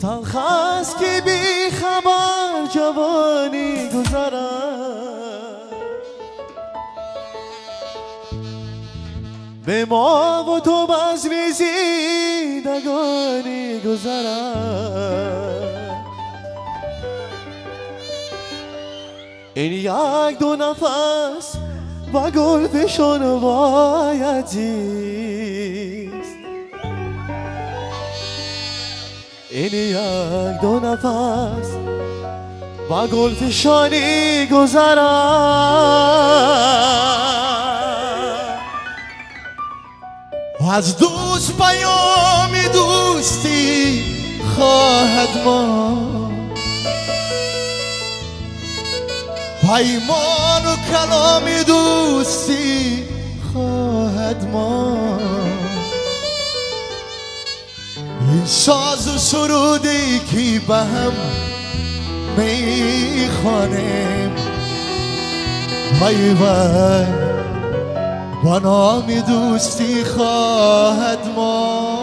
تلخ است که بی خبر جوانی گذرد، به ما و تو بزم زندگانی گذرد. این یک دو نفس و گلفشان باید زیست، این یک دو نفس و گلفشانی گذرد. و از دوست پیام دوستی خواهد ماند، پیمان و کلام دوستی خواهد ماند. این ساز و سرودی که به هم میخوانیم، وای وای با نام دوستی خواهد ماند.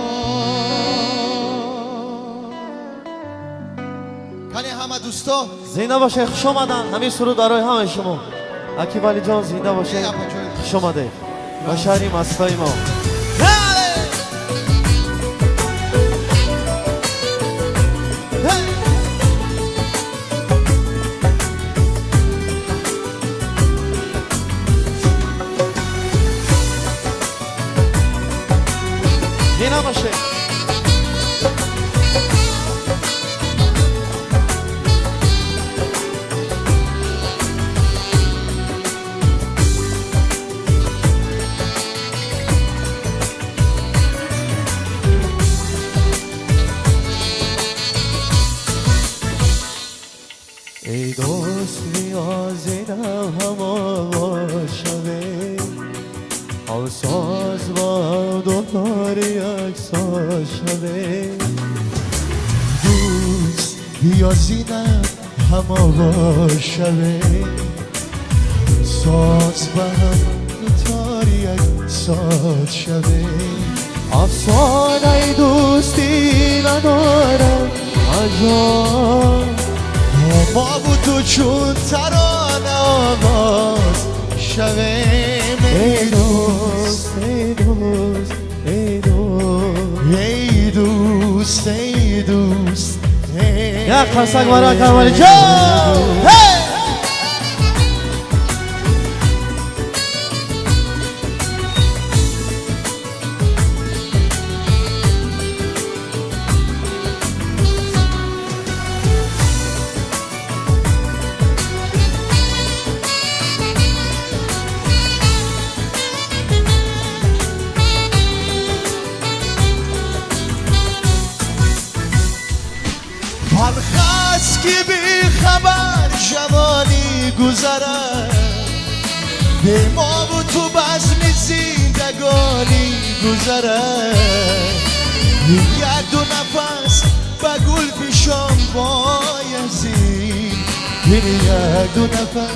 کلی همه دوستا زنده باشه، خوش آمدن. همین سرود برای همه شما. عکیب علی جان زنده باشه، خوش آمده و شهری مستای ما. زنده باشه. ای دوست نیازی هم آغاز شده، حال ساز با دوتار یک ساز شده. دوست نیازی هم آغاز شده، ساز با هم دوتار یک ساز شده. افسانه دوستی ندارم انجام، ما و تو چون ترانه آغاز شویم. ای دوست ای دوست ای دوست ای دوست ای دوست یک خرسک برای کمالی جان. تلخ که بی خبر جوانی گذرد، به ما و تو بزم زندگانی گذرد. یک دو نفس به گلفشان بایزید، این یک دو نفس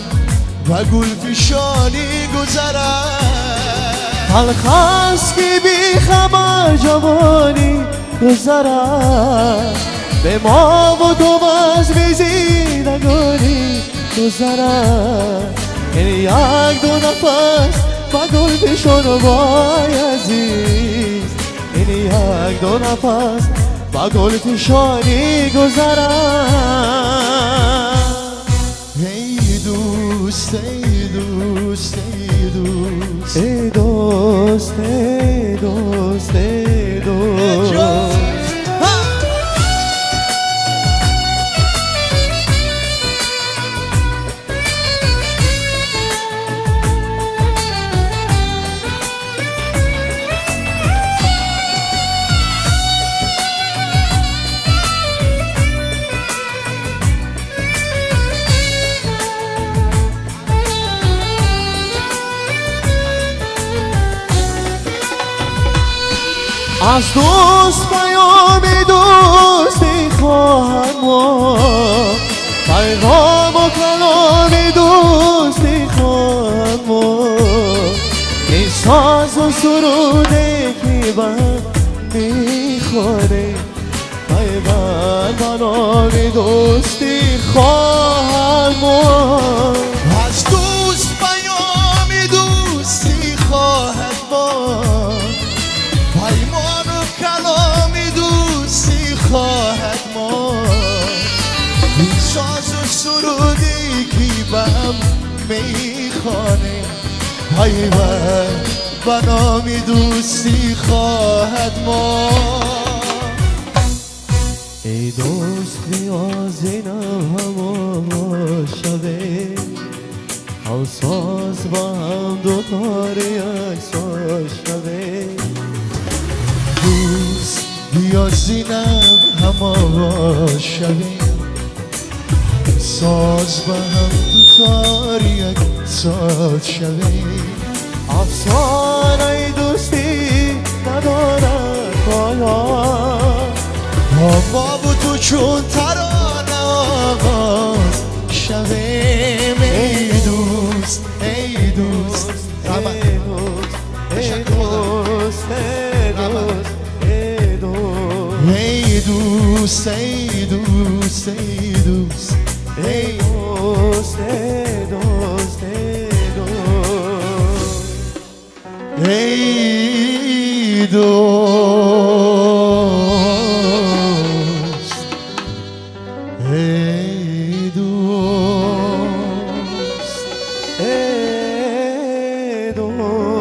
به گلفشانی گذرد. تلخ است که بی خبر جوانی گذرد، به ما و تو بزم زندگانی گذرد. این یک دو نفس با گلفشان بایزید، این یک دو نفس با گلفشانی گذرد. ای دوست ای دوست ای دوست ای دوست ای دوست ای دوست. از دوست پیام دوستی خواهم ماند، پیغام و کلام دوستی خواهم ماند. این ساز و سروده که من میخوانه، با نام دوستی خواهم ماند از دوست پیام دوستی خواهد ماند پیمان و کلام دوستی خواهد ماند این ساز و سرودی که به هم میخوانه پیوند به نام دوستی خواهد ماند ای دوست نیاز اینم شده هم ساز با هم دوتاره یک ساز شده دوست بیا زینم همه شویم ساز با هم دوتار یک ساز شویم افسانه دوستی ندارد پایان ما با تو چون ترانه آغاز شویم ای دوست ای دوست ای دوست ای دوست ای دوست ای دوست ای دوست ای دوست ای دوست ای دوست ای دوست ای دوست ای دوست ای دوست